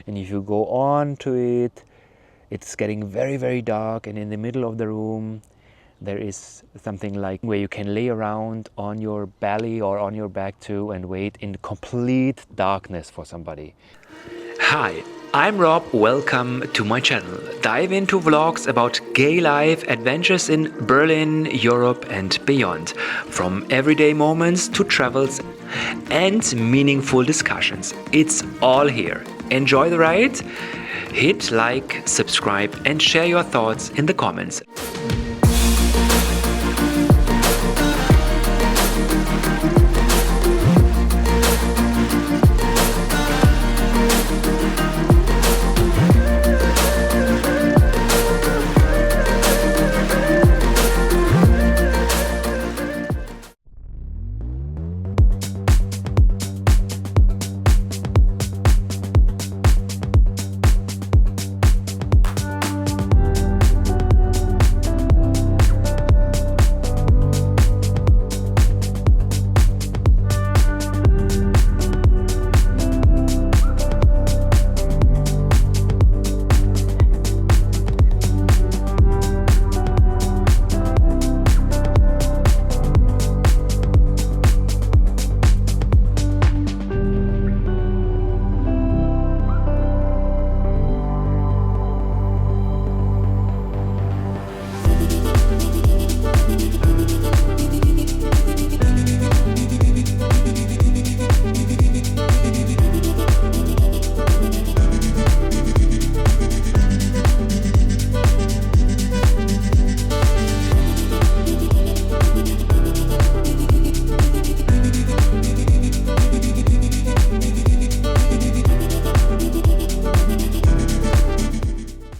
and if you go on to it, it's getting very, very dark, and in the middle of the room there is something like where you can lay around on your belly or on your back too and wait in complete darkness for somebody. Hi, I'm Rob. Welcome to my channel. Dive into vlogs about gay life, adventures in Berlin, Europe and beyond. From everyday moments to travels and meaningful discussions. It's all here. Enjoy the ride. Hit like, subscribe and share your thoughts in the comments.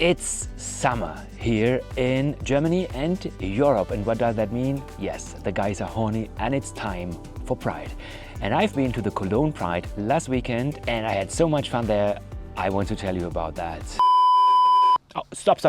It's summer here in Germany and Europe, and what does that mean? Yes, the guys are horny and it's time for Pride. And I've been to the Cologne Pride last weekend and I had so much fun there. I want to tell you about that. Oh, stop.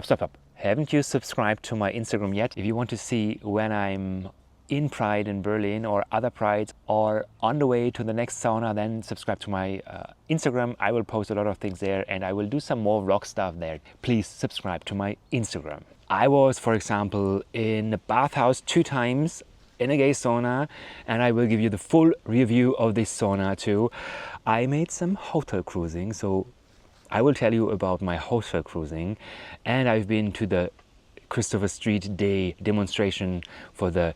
Haven't you subscribed to my Instagram yet? If you want to see when I'm in Pride in Berlin or other Prides or on the way to the next sauna, then subscribe to my Instagram. I will post a lot of things there and I will do some more vlog stuff there. Please subscribe to my Instagram. I was, for example, in the Bathhouse 2 times in a gay sauna, and I will give you the full review of this sauna too. I made some hotel cruising, so I will tell you about my hotel cruising, and I've been to the Christopher Street Day demonstration for the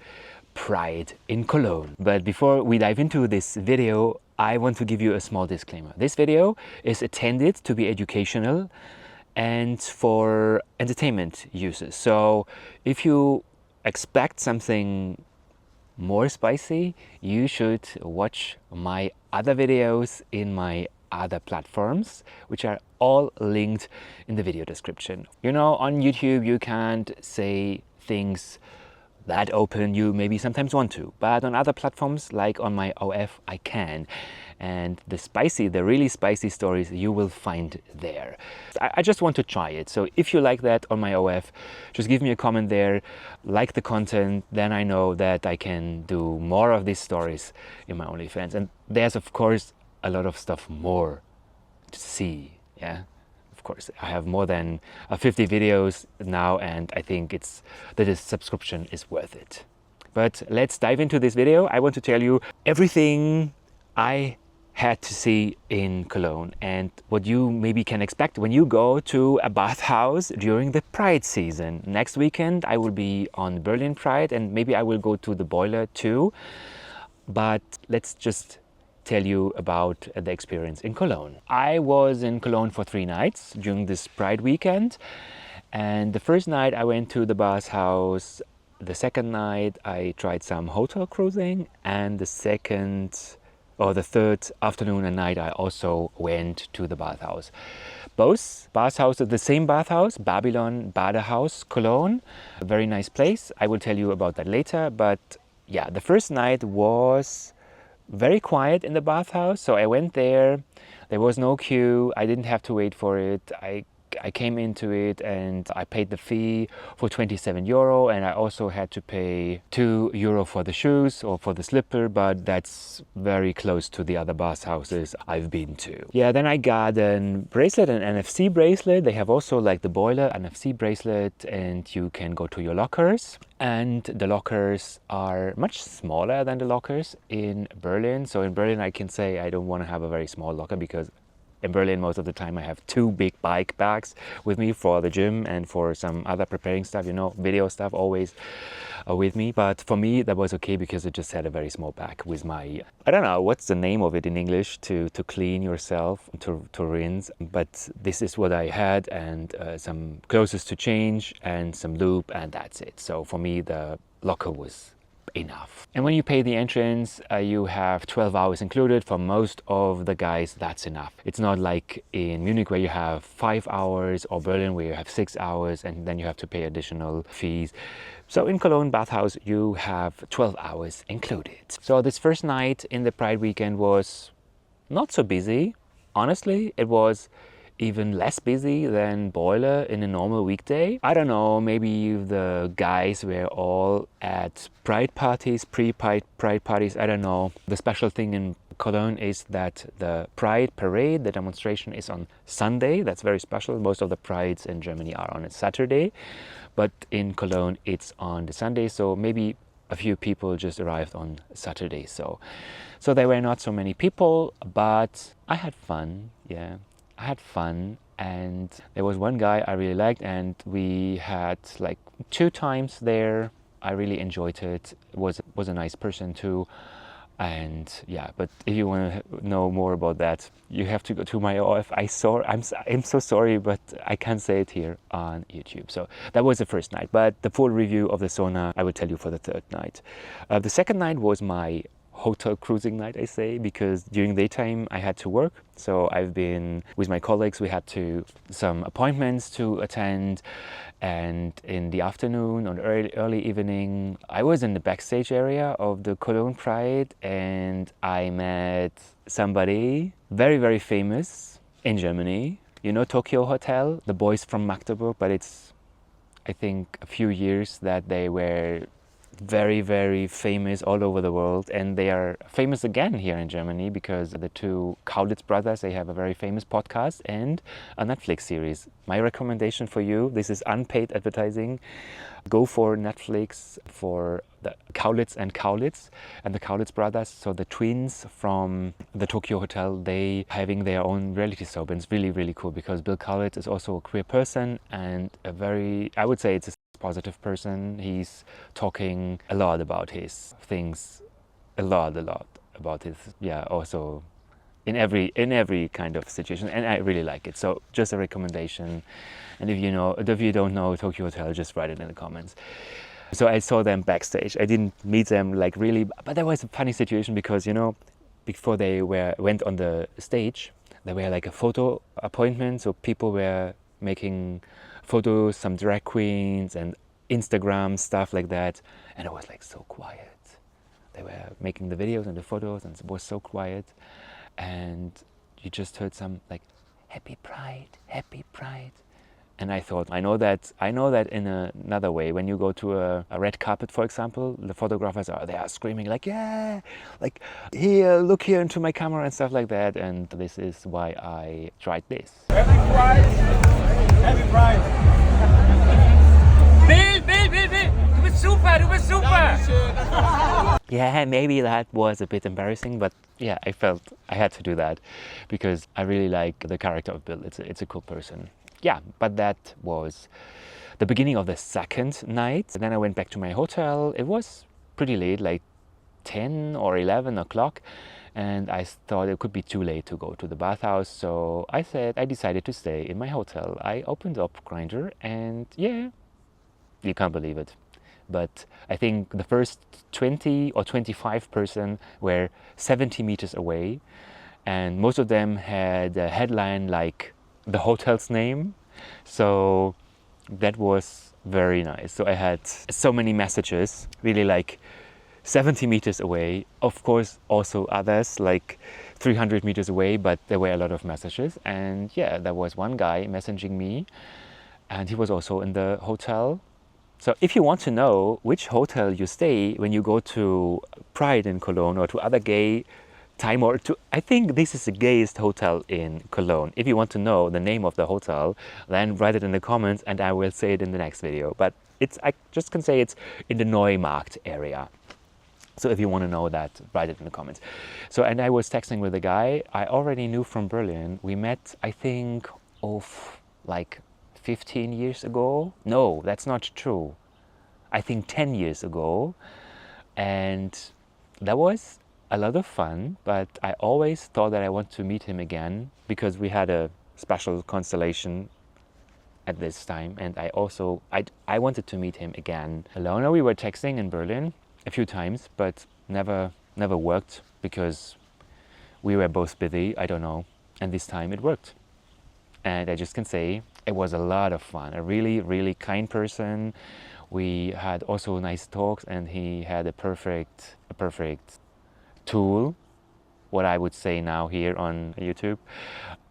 Pride in Cologne. But before we dive into this video, I want to give you a small disclaimer. This video is intended to be educational and for entertainment uses. So if you expect something more spicy, you should watch my other videos in my other platforms, which are all linked in the video description. You know, on YouTube you can't say things that open you maybe sometimes want to, but on other platforms like on my OF I can, and the really spicy stories you will find there. I just want to try it, so if you like that on my OF, just give me a comment there, like the content, then I know that I can do more of these stories in my OnlyFans. And there's of course a lot of stuff more to see, yeah. Of course, I have more than 50 videos now, and I think that this subscription is worth it. But let's dive into this video. I want to tell you everything I had to see in Cologne and what you maybe can expect when you go to a bathhouse during the Pride season. Next weekend I will be on Berlin Pride and maybe I will go to the Boiler too. But let's just tell you about the experience in Cologne. I was in Cologne for 3 nights during this Pride weekend, and the first night I went to the bathhouse. The second night I tried some hotel cruising, and the third afternoon and night I also went to the bathhouse. Both bathhouses, the same bathhouse, Babylon Bathhouse, Cologne, a very nice place. I will tell you about that later, but yeah, the first night was very quiet in the bathhouse, so I went there. There was no queue. I didn't have to wait for it. I I came into it and I paid the fee for 27 euro, and I also had to pay 2 euro for the shoes or for the slipper, but that's very close to the other bathhouses I've been to. Yeah, then I got a bracelet, an NFC bracelet. They have also like the boiler NFC bracelet, and you can go to your lockers. And the lockers are much smaller than the lockers in Berlin. So in Berlin, I can say I don't want to have a very small locker, because in Berlin, most of the time I have 2 big bike bags with me for the gym and for some other preparing stuff, you know, video stuff always with me. But for me, that was okay because it just had a very small bag with my, I don't know, what's the name of it in English, to clean yourself, to rinse. But this is what I had, and some clothes to change and some lube, and that's it. So for me, the locker was enough. And when you pay the entrance, you have 12 hours included. For most of the guys, that's enough. It's not like in Munich where you have 5 hours, or Berlin where you have 6 hours and then you have to pay additional fees. So in Cologne Bathhouse, you have 12 hours included. So this first night in the Pride weekend was not so busy. Honestly, it was even less busy than Boiler in a normal weekday. I don't know, maybe the guys were all at Pride parties, pre-Pride parties, I don't know. The special thing in Cologne is that the Pride parade, the demonstration, is on Sunday. That's very special. Most of the Prides in Germany are on a Saturday, but in Cologne it's on the Sunday, so maybe a few people just arrived on Saturday. So there were not so many people, but I had fun, yeah. I had fun, and there was one guy I really liked, and we had like 2 times there. I really enjoyed it. It was a nice person too. And yeah, but if you want to know more about that, you have to go to my OF. I'm so sorry, but I can't say it here on YouTube. So that was the first night, but the full review of the sauna I will tell you for the 3rd night. The 2nd night was my hotel cruising night, I say, because during daytime I had to work. So I've been with my colleagues, we had some appointments to attend, and in the afternoon or early evening I was in the backstage area of the Cologne Pride, and I met somebody very, very famous in Germany. You know, Tokyo Hotel, the boys from Magdeburg, but it's, I think, a few years that they were very, very famous all over the world, and they are famous again here in Germany because the 2 Kaulitz brothers, they have a very famous podcast and a Netflix series. My recommendation for you, this is unpaid advertising, go for Netflix for the Kaulitz and the Kaulitz brothers. So the twins from the Tokyo Hotel, they having their own reality soap, and it's really, really cool because Bill Kaulitz is also a queer person and a very, I would say it's a positive person. He's talking a lot about his things, a lot about his, yeah, also in every kind of situation, and I really like it. So just a recommendation. And if you don't know Tokyo Hotel, just write it in the comments. So I saw them backstage. I didn't meet them like really, but there was a funny situation because, you know, before they went on the stage, there were like a photo appointment, so people were making photos, some drag queens and Instagram stuff like that, and it was like so quiet. They were making the videos and the photos, and it was so quiet, and you just heard some like happy pride, and I thought, I know that in another way. When you go to a red carpet, for example, the photographers are screaming like, yeah, like here, look here into my camera and stuff like that, and this is why I tried this. Happy Pride! Happy Pride! Du bist super! Yeah, maybe that was a bit embarrassing, but yeah, I felt I had to do that because I really like the character of Bill. It's a cool person. Yeah, but that was the beginning of the 2nd night. And then I went back to my hotel. It was pretty late, like 10 or 11 o'clock. And I thought it could be too late to go to the bathhouse. So I decided to stay in my hotel. I opened up Grindr, and yeah, you can't believe it, but I think the first 20 or 25 person were 70 meters away, and most of them had a headline like the hotel's name. So that was very nice. So I had so many messages, really like 70 meters away. Of course, also others like 300 meters away, but there were a lot of messages. And yeah, there was one guy messaging me, and he was also in the hotel. So if you want to know which hotel you stay when you go to Pride in Cologne or to other gay time, or to, I think this is the gayest hotel in Cologne. If you want to know the name of the hotel, then write it in the comments and I will say it in the next video. But it's, I just can say it's in the Neumarkt area. So if you want to know that, write it in the comments. So, and I was texting with a guy I already knew from Berlin. We met, I think, like 15 years ago. No, that's not true. I think 10 years ago. And that was a lot of fun, but I always thought that I want to meet him again because we had a special constellation at this time. And I wanted to meet him again. Alona, we were texting in Berlin a few times, but never worked because we were both busy, I don't know. And this time it worked. And I just can say it was a lot of fun. A really, really kind person. We had also nice talks, and he had a perfect tool, what I would say now here on YouTube.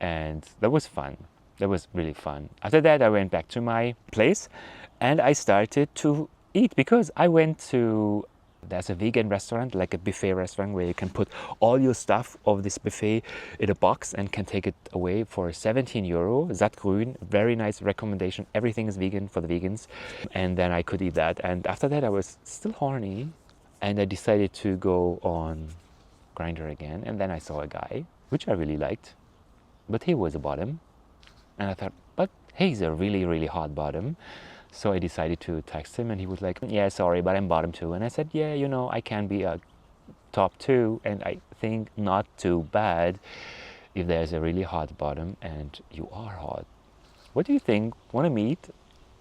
And that was fun. That was really fun. After that, I went back to my place and I started to eat because I went to, there's a vegan restaurant, like a buffet restaurant, where you can put all your stuff of this buffet in a box and can take it away for 17 euro. Sattgrün, very nice recommendation. Everything is vegan for the vegans. And then I could eat that. And after that, I was still horny. And I decided to go on Grindr again. And then I saw a guy, which I really liked. But he was a bottom. And I thought, but he's a really, really hot bottom. So I decided to text him, and he was like, yeah, sorry, but I'm bottom too. And I said, yeah, you know, I can be a top two, and I think not too bad if there's a really hot bottom and you are hot. What do you think? Want to meet?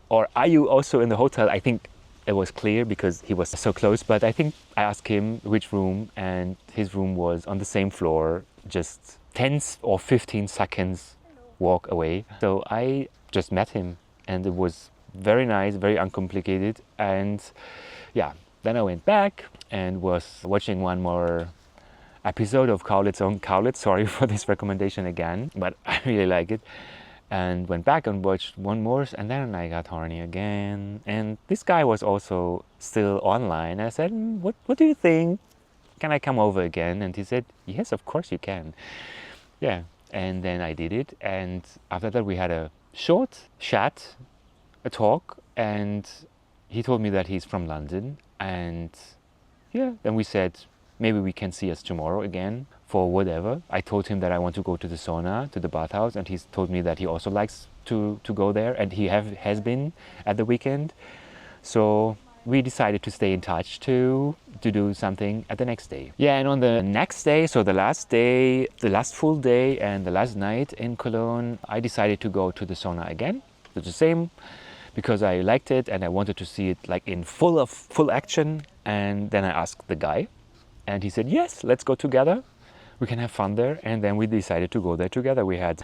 Or are you also in the hotel? I think it was clear because he was so close, but I think I asked him which room, and his room was on the same floor, just 10 or 15 seconds walk away. So I just met him, and it was very nice, very uncomplicated. And yeah, then I went back and was watching one more episode of Kaulitz on Kaulitz. Sorry for this recommendation again, but I really like it. And went back and watched one more, and then I got horny again. And this guy was also still online. I said, what do you think? Can I come over again? And he said, yes, of course you can. Yeah, and then I did it. And after that we had a short chat, a talk, and he told me that he's from London. And yeah, then we said maybe we can see us tomorrow again for whatever. I told him that I want to go to the sauna, to the bathhouse, and he's told me that he also likes to go there, and he has been at the weekend. So we decided to stay in touch to do something at the next day. Yeah, and on the next day, so the last day, the last full day and the last night in Cologne, I decided to go to the sauna again. It's the same, because I liked it and I wanted to see it like in full action. And then I asked the guy, and he said, yes, let's go together. We can have fun there. And then we decided to go there together. We had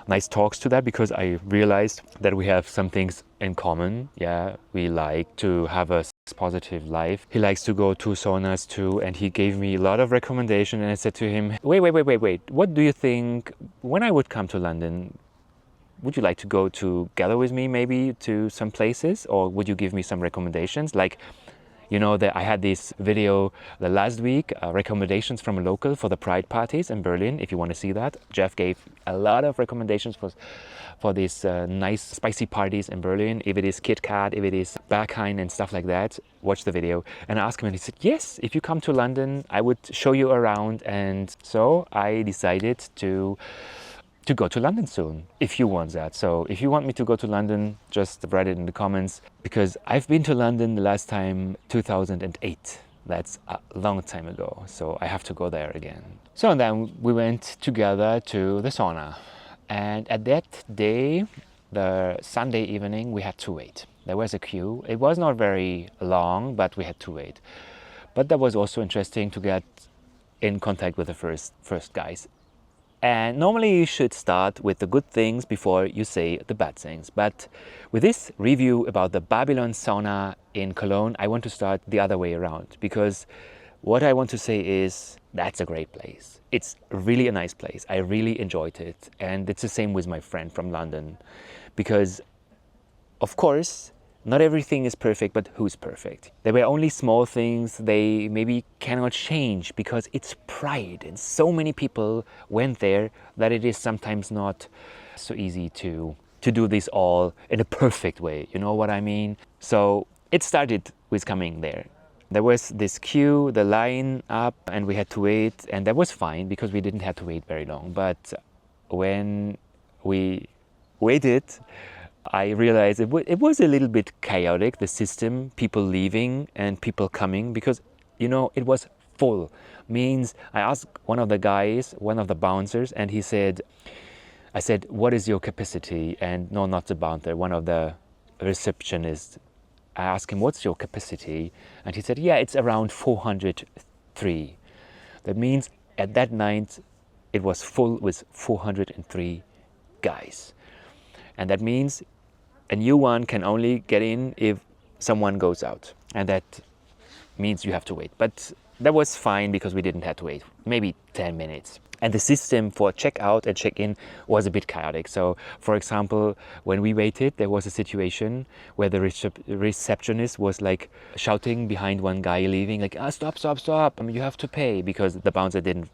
nice talks to that because I realized that we have some things in common. Yeah, we like to have a positive life. He likes to go to saunas too, and he gave me a lot of recommendations. And I said to him, wait, what do you think when I would come to London? Would you like to go together with me maybe to some places, or would you give me some recommendations? Like, you know, that I had this video the last week, recommendations from a local for the Pride parties in Berlin. If you want to see that, Jeff gave a lot of recommendations for these nice spicy parties in Berlin. If it is Kit Kat, if it is Berghain and stuff like that, watch the video. And I asked him, and he said, yes, if you come to London, I would show you around. And so I decided to go to London soon, if you want that. So if you want me to go to London, just write it in the comments, because I've been to London the last time 2008. That's a long time ago, so I have to go there again. So and then we went together to the sauna, and at that day, the Sunday evening, we had to wait. There was a queue. It was not very long, but we had to wait. But that was also interesting to get in contact with the first guys. And normally you should start with the good things before you say the bad things. But with this review about the Babylon Sauna in Cologne, I want to start the other way around, because what I want to say is that's a great place. It's really a nice place. I really enjoyed it. And it's the same with my friend from London, because of course, not everything is perfect, but who's perfect? There were only small things they maybe cannot change because it's Pride and so many people went there that it is sometimes not so easy to do this all in a perfect way. You know what I mean? So it started with coming there. There was this queue, the line up, and we had to wait, and that was fine because we didn't have to wait very long. But when we waited, I realized it was a little bit chaotic, the system, people leaving and people coming, because, you know, it was full. Means I asked one of the guys, one of the bouncers, and he said, I said, what is your capacity? And no, not the bouncer, one of the receptionists. I asked him, what's your capacity? And he said, yeah, it's around 403. That means at that night, it was full with 403 guys. And that means a new one can only get in if someone goes out. And that means you have to wait. But that was fine because we didn't have to wait, maybe 10 minutes. And the system for check-out and check-in was a bit chaotic. So, for example, when we waited, there was a situation where the receptionist was like shouting behind one guy leaving, like, stop, stop, stop, you have to pay, because the bouncer didn't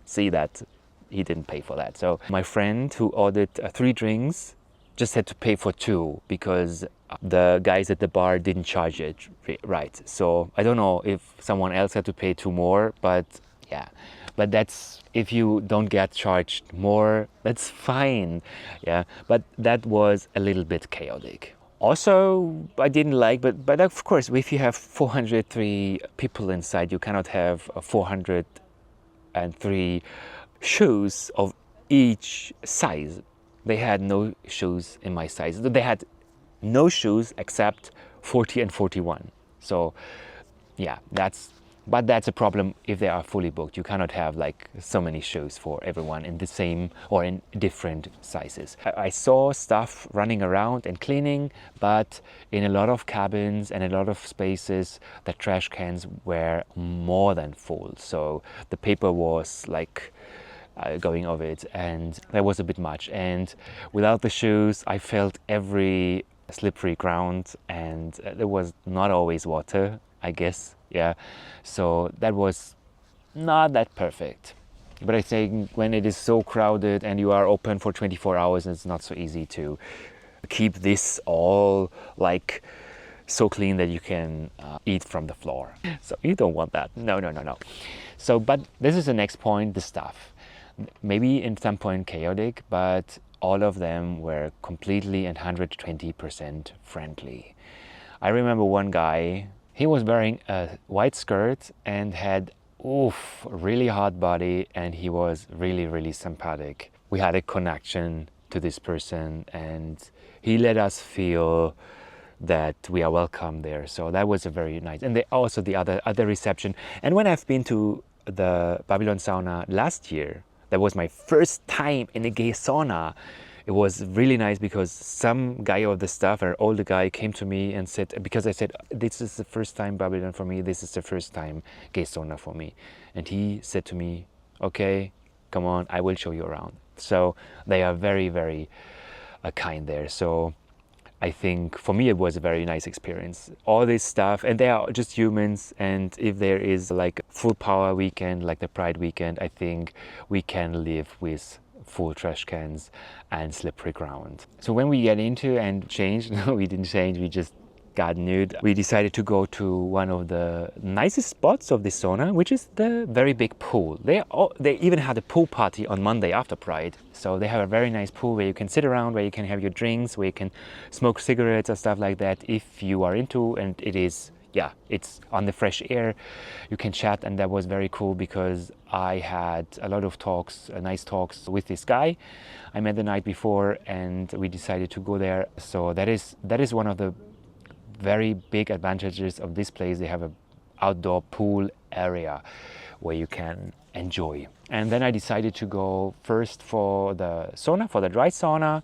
see that. He didn't pay for that. So my friend who ordered 3 drinks just had to pay for 2 because the guys at the bar didn't charge it right. So I don't know if someone else had to pay 2 more, but yeah. But that's, if you don't get charged more, that's fine. Yeah, but that was a little bit chaotic. Also, I didn't like, but of course, if you have 403 people inside, you cannot have 403 shoes of each size. They had no shoes in my size. They had no shoes except 40 and 41. So yeah, that's a problem if they are fully booked. You cannot have like so many shoes for everyone in the same or in different sizes. I saw stuff running around and cleaning, but in a lot of cabins and a lot of spaces, the trash cans were more than full. So the paper was like going over it, and that was a bit much. And without the shoes, I felt every slippery ground, and there was not always water, I guess. Yeah, so that was not that perfect. But I think when it is so crowded and you are open for 24 hours, it's not so easy to keep this all like so clean that you can eat from the floor. So you don't want that. No. So, but this is the next point, the staff. Maybe in some point chaotic, but all of them were completely and 120% friendly. I remember one guy, he was wearing a white skirt and had really hard body, and he was really, really sympathetic. We had a connection to this person, and he let us feel that we are welcome there. So that was a very nice. And also the other reception. And when I've been to the Babylon Sauna last year, that was my first time in a gay sauna. It was really nice because some guy of the staff, an older guy, came to me and said, because I said, this is the first time Babylon for me, this is the first time gay sauna for me. And he said to me, okay, come on, I will show you around. So they are very, very kind there. So I think for me it was a very nice experience. All this stuff, and they are just humans, and if there is like full power weekend, like the Pride weekend, I think we can live with full trash cans and slippery ground. So when we get into and change, no, we didn't change, we just got nude. We decided to go to one of the nicest spots of the sauna, which is the very big pool. They even had a pool party on Monday after Pride. So they have a very nice pool where you can sit around, where you can have your drinks, where you can smoke cigarettes and stuff like that if you are into, and it is, yeah, it's on the fresh air. You can chat, and that was very cool because I had a lot of talks, nice talks with this guy I met the night before, and we decided to go there. So that is one of the very big advantages of this place. They have an outdoor pool area where you can enjoy. And then I decided to go first for the sauna, for the dry sauna,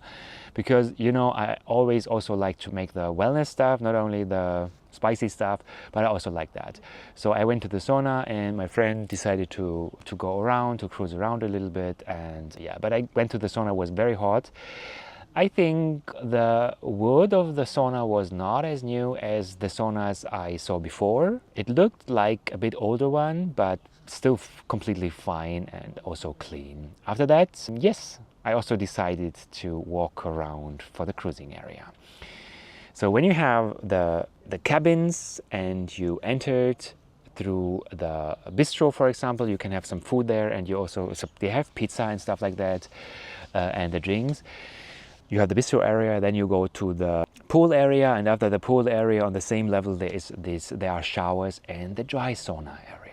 because, you know, I always also like to make the wellness stuff, not only the spicy stuff, but I also like that. So I went to the sauna, and my friend decided to go around, to cruise around a little bit, and yeah, but I went to the sauna, it was very hot. I think the wood of the sauna was not as new as the saunas I saw before. It looked like a bit older one, but still completely fine and also clean. After that, yes, I also decided to walk around for the cruising area. So when you have the cabins and you entered through the bistro, for example, you can have some food there, and you also, so they have pizza and stuff like that, and the drinks. You have the bistro area, then you go to the pool area, and after the pool area on the same level there are showers and the dry sauna area.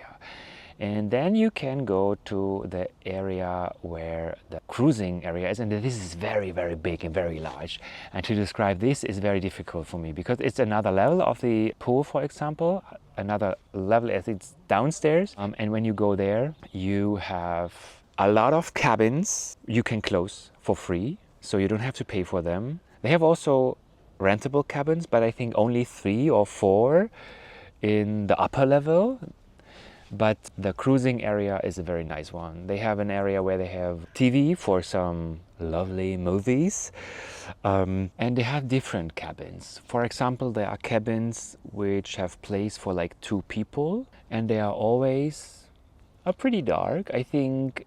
And then you can go to the area where the cruising area is, and this is very, very big and very large. And to describe this is very difficult for me because it's another level of the pool, for example, another level as it's downstairs. And when you go there, you have a lot of cabins you can close for free, so you don't have to pay for them. They have also rentable cabins, but I think only 3 or 4 in the upper level. But the cruising area is a very nice one. They have an area where they have TV for some lovely movies, and they have different cabins. For example, there are cabins which have place for like 2 people, and they are always pretty dark. I think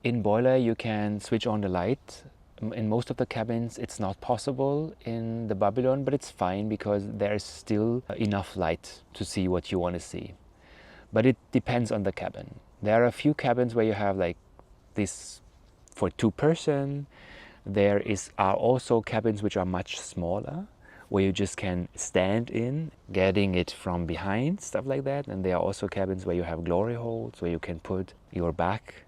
in boiler you can switch on the light. In most of the cabins it's not possible in the Babylon, but it's fine because there is still enough light to see what you want to see. But it depends on the cabin. There are a few cabins where you have like this for 2 person. There are also cabins which are much smaller, where you just can stand in, getting it from behind, stuff like that. And there are also cabins where you have glory holes, where you can put your back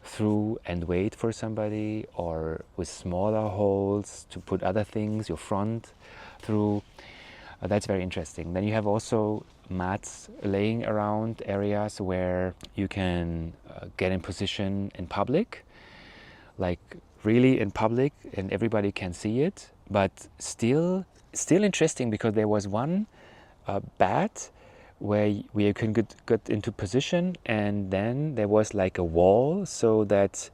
through and wait for somebody, or with smaller holes to put other things, your front through. That's very interesting. Then you have also mats laying around areas where you can get in position in public, like really in public, and everybody can see it. But still interesting because there was one bed where you can get into position, and then there was like a wall so that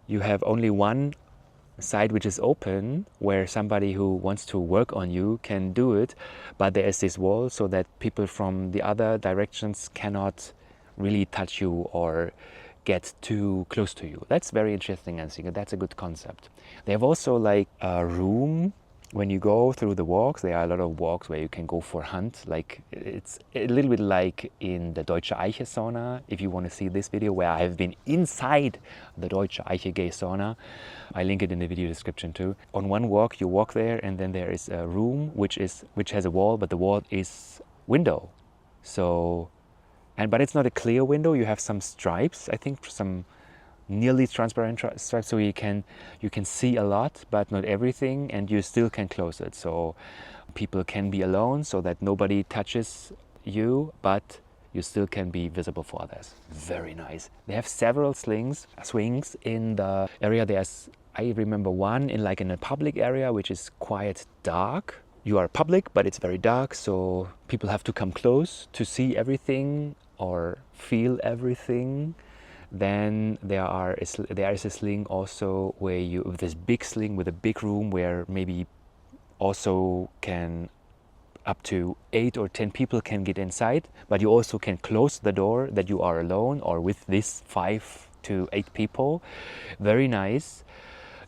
you have only one side which is open where somebody who wants to work on you can do it, but there is this wall so that people from the other directions cannot really touch you or get too close to you. That's very interesting. I think that's a good concept. They have also like a room. When you go through the walks, there are a lot of walks where you can go for hunt. Like it's a little bit like in the Deutsche Eiche Sauna. If you want to see this video where I have been inside the Deutsche Eiche Gay Sauna, I link it in the video description too. On one walk, you walk there, and then there is a room which has a wall, but the wall is window. So, but it's not a clear window. You have some stripes, I think, some nearly transparent stripes, so you can see a lot but not everything, and you still can close it so people can be alone so that nobody touches you, but you still can be visible for others. Very nice. They have several swings in the area. I remember one in a public area which is quite dark. You are public, but it's very dark, so people have to come close to see everything or feel everything. Then there is a sling also where this big sling with a big room where maybe also can up to 8 or 10 people can get inside, but you also can close the door that you are alone or with this 5 to 8 people. Very nice.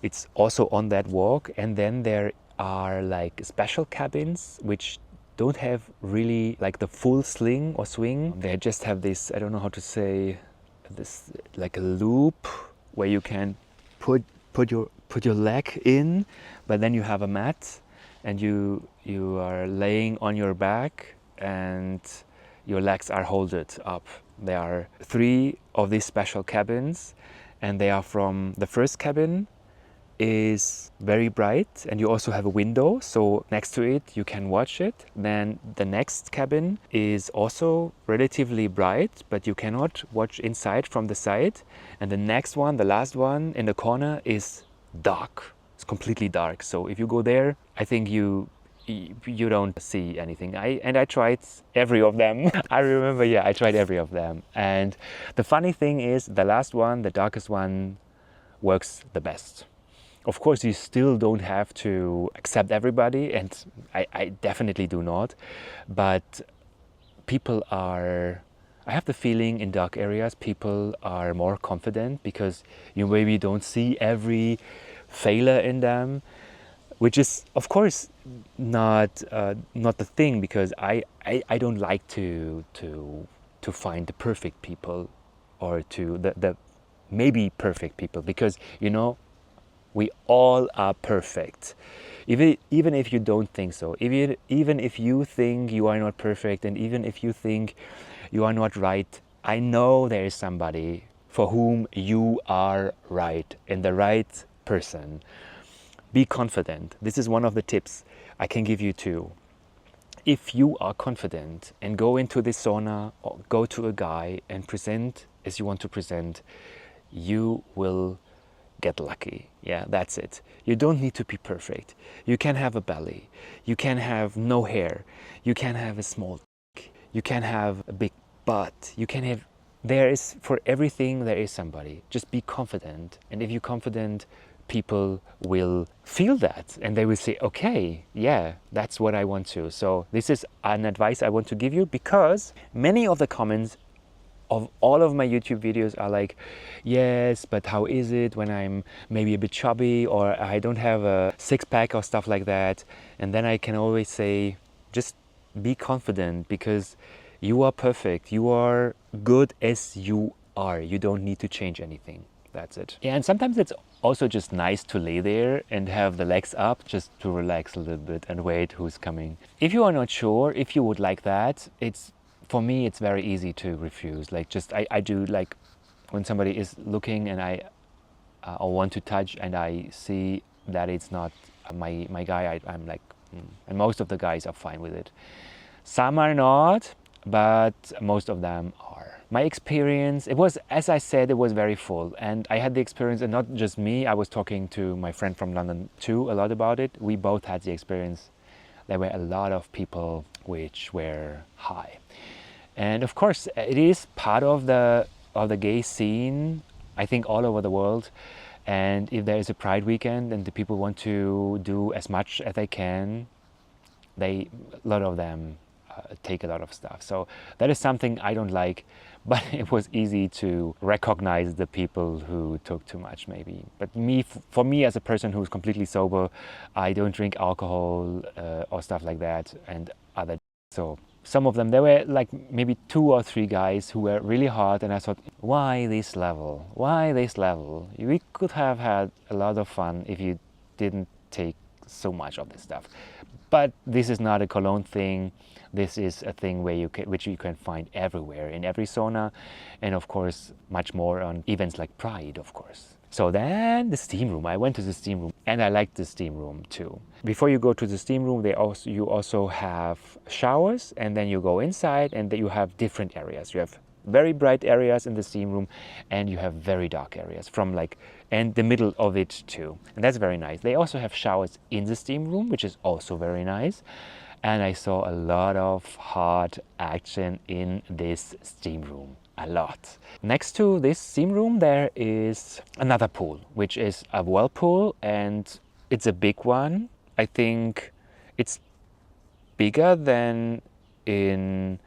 It's also on that walk. And then there are like special cabins which don't have really like the full sling or swing. They just have this, I don't know how to say, this like a loop where you can put your leg in, but then you have a mat and you are laying on your back and your legs are holded up. There are 3 of these special cabins, and they are from the first cabin is very bright, and you also have a window, so next to it you can watch it. Then the next cabin is also relatively bright, but you cannot watch inside from the side. And the next one, the last one in the corner, is dark. It's completely dark. So if you go there, I think you you don't see anything. I tried every of them. I remember, yeah, I tried every of them. And the funny thing is, the last one, the darkest one, works the best. Of course, you still don't have to accept everybody, and I definitely do not. But people are, I have the feeling in dark areas, people are more confident because you maybe don't see every failure in them, which is, of course, not the thing, because I don't like to find the perfect people, or to the maybe perfect people, because we all are perfect. Even if you don't think so, even if you think you are not perfect, and even if you think you are not right, I know there is somebody for whom you are right, and the right person. Be confident. This is one of the tips I can give you too. If you are confident and go into this sauna, or go to a guy and present as you want to present, you will get lucky. Yeah, that's it. You don't need to be perfect. You can have a belly. You can have no hair. You can have a small dick. You can have a big butt. You can have, there is, for everything there is somebody. Just be confident. And if you're confident, people will feel that, and they will say, okay, yeah, that's what I want to. So this is an advice I want to give you, because many of the comments of all of my YouTube videos are like, yes, but how is it when I'm maybe a bit chubby, or I don't have a six-pack or stuff like that? And then I can always say, just be confident, because you are perfect. You are good as you are. You don't need to change anything. That's it. Yeah, and sometimes it's also just nice to lay there and have the legs up, just to relax a little bit and wait who's coming. If you are not sure if you would like that, for me it's very easy to refuse. Like, just I do, like, when somebody is looking and I want to touch and I see that it's not my guy, I'm like, and most of the guys are fine with it. Some are not, but most of them are. My experience, it was, as I said, it was very full, and I had the experience, and not just me, I was talking to my friend from London too a lot about it. We both had the experience. There were a lot of people which were high. And of course, it is part of the gay scene, I think, all over the world. And if there is a Pride weekend and the people want to do as much as they can, a lot of them take a lot of stuff. So that is something I don't like, but it was easy to recognize the people who took too much, maybe. But for me as a person who's completely sober, I don't drink alcohol or stuff like that, and other. So some of them, there were like maybe 2 or 3 guys who were really hot, and I thought, why this level? Why this level? We could have had a lot of fun if you didn't take so much of this stuff. But this is not a Cologne thing. This is a thing which you can find everywhere, in every sauna, and of course much more on events like Pride, of course. So then the steam room. I went to the steam room, and I liked the steam room too. Before you go to the steam room, you also have showers, and then you go inside, and you have different areas. You have very bright areas in the steam room, and you have very dark areas and the middle of it too, and that's very nice. They also have showers in the steam room, which is also very nice. And I saw a lot of hot action in this steam room, a lot. Next to this steam room, there is another pool, which is a whirlpool, and it's a big one. I think it's bigger than in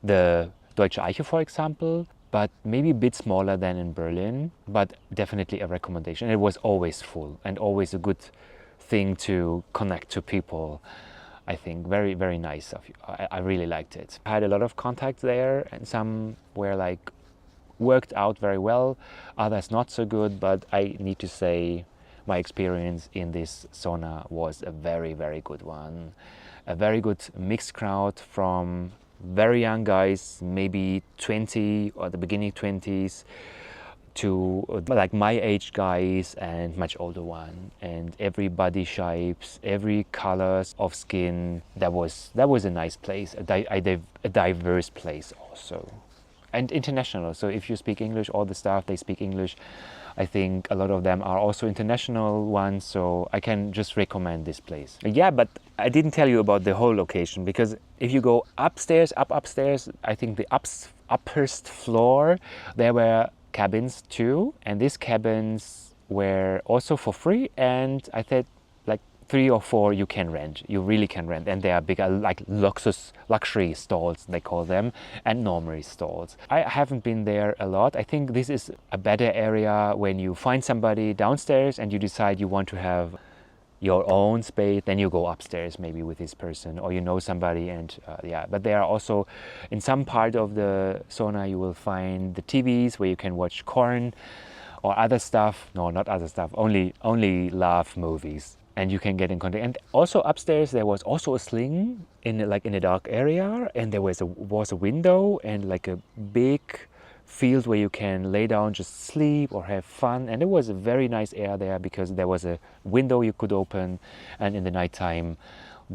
the Deutsche Eiche, for example, but maybe a bit smaller than in Berlin, but definitely a recommendation. It was always full, and always a good thing to connect to people. I think very, very nice of you. I really liked it. I had a lot of contacts there, and some were like worked out very well, others not so good, but I need to say my experience in this sauna was a very, very good one. A very good mixed crowd from very young guys, maybe 20 or the beginning 20s, to like my age guys and much older one, and every body shapes, every colors of skin. That was a nice place, a diverse place also. and international. So if you speak English, all the staff, they speak English. I think a lot of them are also international ones, so I can just recommend this place. Yeah, but I didn't tell you about the whole location, because if you go upstairs, upstairs, I think the upperst floor, there were cabins too, and these cabins were also for free, and I said like 3 or 4 you can rent, you really can rent, and they are bigger, like luxury stalls they call them, and normal stalls. I haven't been there a lot. I think this is a better area when you find somebody downstairs and you decide you want to have your own space, then you go upstairs maybe with this person, or you know somebody, and yeah. But there are also, in some part of the sauna, you will find the TVs where you can watch porn or other stuff. No, not other stuff, only love movies. And you can get in contact. And also upstairs there was also a sling in a dark area, and there was a window and like a big field where you can lay down, just sleep or have fun. And it was a very nice air there because there was a window you could open, and in the nighttime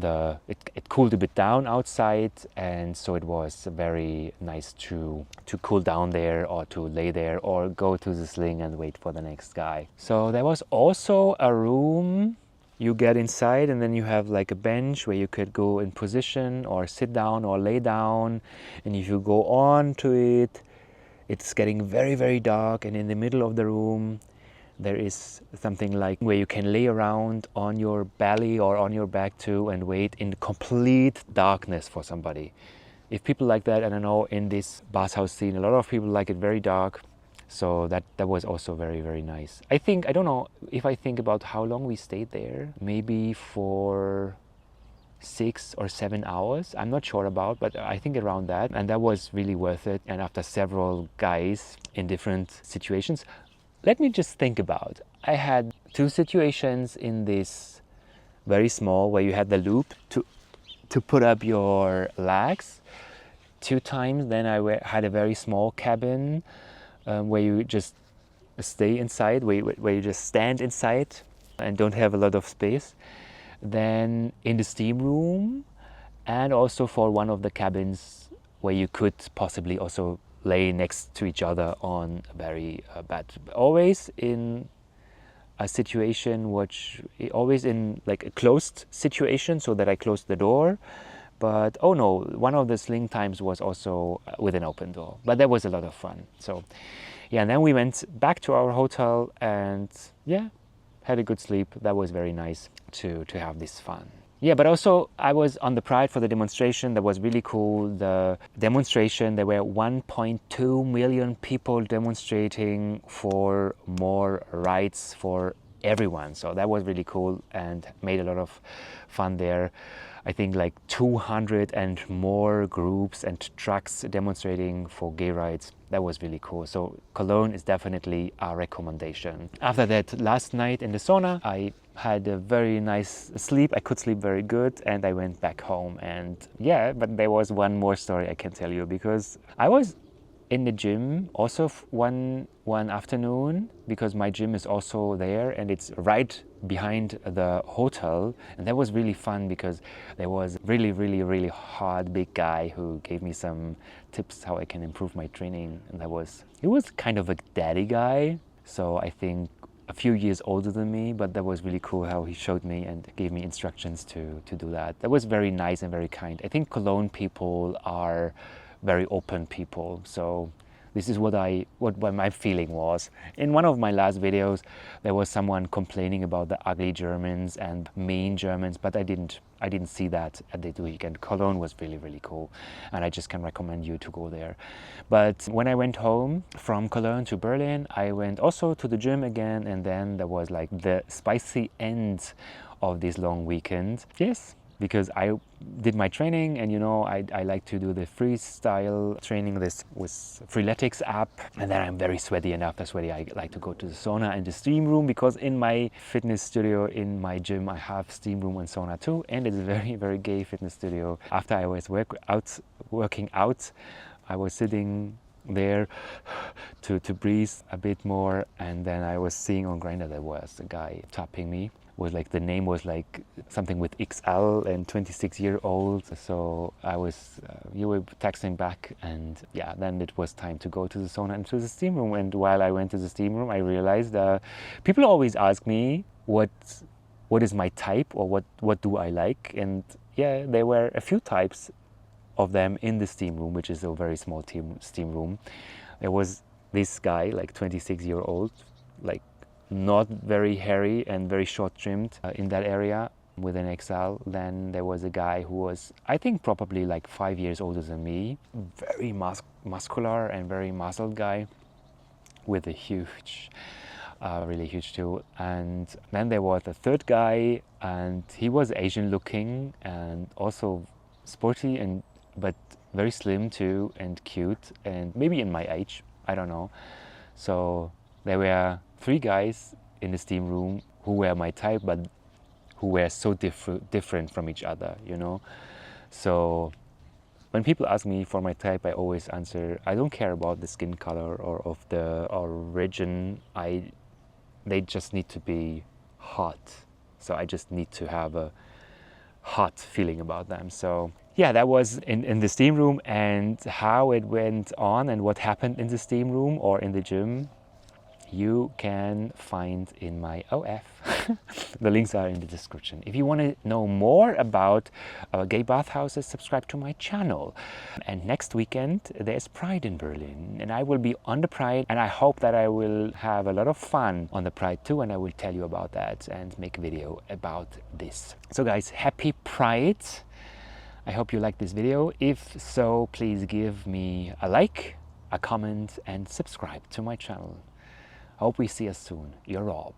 it cooled a bit down outside, and so it was very nice to cool down there, or to lay there, or go to the sling and wait for the next guy. So there was also a room. You get inside and then you have like a bench where you could go in position or sit down or lay down, and if you go on to it, it's getting very, very dark, and in the middle of the room there is something like where you can lay around on your belly or on your back too and wait in complete darkness for somebody. If people like that, I don't know, in this bathhouse scene, a lot of people like it very dark. So that was also very, very nice. I don't know if I think about how long we stayed there, maybe for 6 or 7 hours. I'm not sure about, but I think around that. And that was really worth it. And after several guys in different situations, let me just think about. I had 2 situations in this very small, where you had the loop to put up your legs. 2 times, then I had a very small cabin, where you just stay inside, where you just stand inside and don't have a lot of space. Then in the steam room, and also for one of the cabins where you could possibly also lay next to each other on a very bed. Always in a situation always in like a closed situation, so that I closed the door. But oh no, one of the sling times was also with an open door. But that was a lot of fun. So yeah, and then we went back to our hotel and yeah, had a good sleep. That was very nice to have this fun. Yeah, but also I was on the Pride for the demonstration. That was really cool. The demonstration, there were 1.2 million people demonstrating for more rights for everyone. So that was really cool and made a lot of fun there. I think like 200 and more groups and trucks demonstrating for gay rights. That was really cool. So Cologne is definitely a recommendation. After that, last night in the sauna, I had a very nice sleep. I could sleep very good, and I went back home. And yeah, but there was one more story I can tell you, because I was in the gym also one afternoon, because my gym is also there and it's right behind the hotel. And that was really fun, because there was really hard big guy who gave me some tips how I can improve my training. And he was kind of a daddy guy, so I think a few years older than me, but that was really cool how he showed me and gave me instructions to do that. That was very nice and very kind. I think Cologne people are very open people. So this is what my feeling was. In one of my last videos, there was someone complaining about the ugly Germans and mean Germans, but I didn't see that at the weekend. Cologne was really cool, and I just can recommend you to go there. But when I went home from Cologne to Berlin, I went also to the gym again, and then there was like the spicy end of this long weekend. Yes, because I did my training, and you know, I like to do the freestyle training this with Freeletics app, and then I'm very sweaty, and after sweaty I like to go to the sauna and the steam room, because in my fitness studio in my gym I have steam room and sauna too, and it's a very gay fitness studio. After I was working out, I was sitting there to breathe a bit more, and then I was seeing on Grindr there was a guy tapping me. was like, the name was like something with XL and 26-year-old. So I was, you were texting back, and yeah, then it was time to go to the sauna and to the steam room. And while I went to the steam room, I realized people always ask me what is my type, or what do I like. And yeah, there were a few types of them in the steam room, which is a very small steam room. There was this guy, like 26-year-old, like not very hairy and very short trimmed in that area with an XL. Then there was a guy who was, I think, probably like 5 years older than me, very muscular and very muscled guy with a huge, really huge too. And then there was a third guy, and he was Asian looking and also sporty, and but very slim too, and cute, and maybe in my age, I don't know. So there were 3 guys in the steam room who were my type, but who were so different from each other, you know. So when people ask me for my type, I always answer, I don't care about the skin color or of the origin. They just need to be hot. So I just need to have a hot feeling about them. So yeah, that was in the steam room, and how it went on and what happened in the steam room or in the gym, you can find in my OF. The links are in the description. If you want to know more about gay bathhouses, subscribe to my channel. And next weekend there's Pride in Berlin, and I will be on the Pride, and I hope that I will have a lot of fun on the Pride too, and I will tell you about that and make a video about this. So guys, happy Pride. I hope you liked this video. If so, please give me a like, a comment, and subscribe to my channel. I hope we see us soon. You're all.